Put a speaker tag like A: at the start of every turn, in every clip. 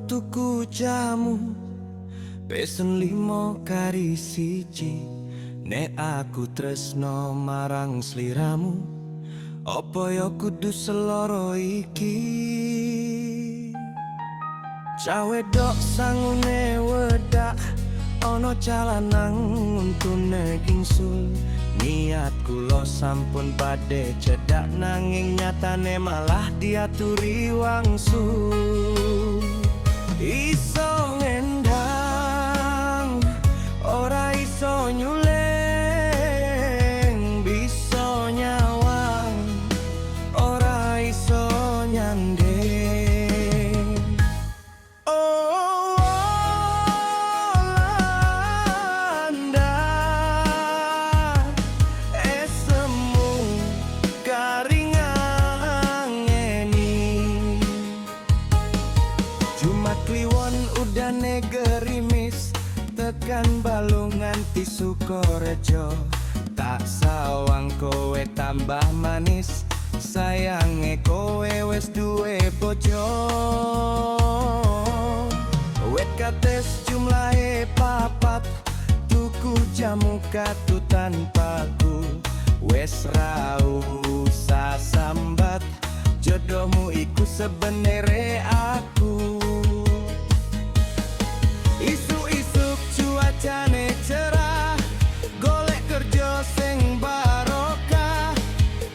A: tuku jamu pesen 5 kari siji. Nek aku tresno marang sliramu, opo yo kudu seloro iki? Cawe dok sangune wedak, ono calanang untune gingsul. Niatku lo sampun badhe cedak, nanging nyatane malah diaturi wangsul. Iso ngendang, ora iso nyuleng, bisa nyawang, ora iso nyandeng. Oh, landa esemu karingangeni. Jumat kliwon udane gerimis, tekan Balung nganti Sukorejo. Tak sawang kowe tambah manis, sayange kowe wis duwe bojo. Wet kates jumlahe 4, tuku jamu katutan paku. Wes ra usah sambat, jodohmu iku sebenere aku. Isuk-isuk cuacane cerah, golek kerja sing barokah.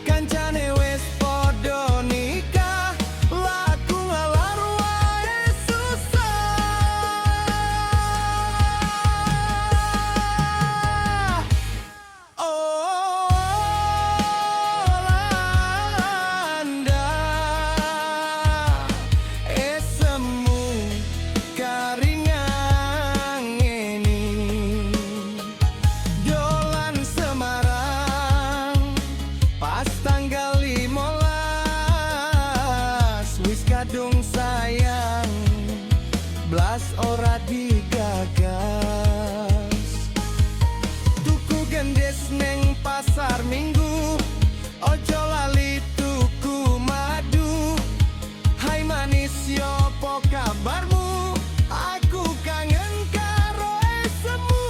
A: Kancane wis podo nikah, laku ngalar wae susah. Oh, landa esemu karingangeni. Dolan Semarang pas tanggal 15, wis kadung sayang, blas ora digagas. Tuku gendes neng pasar Minggu, ojo lali tuku madu. Hai manis yo po kabarmu, aku kangen karo esemu.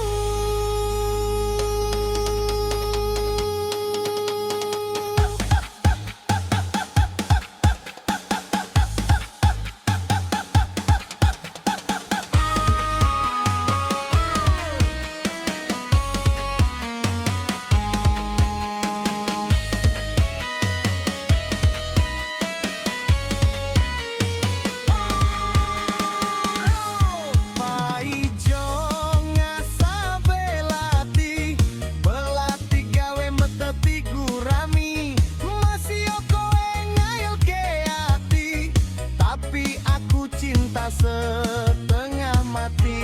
A: Paijo ngasa belati, belati gawe meteti gurami. Masih yo kowe ngailke ati, tapi aku cinta setengah mati.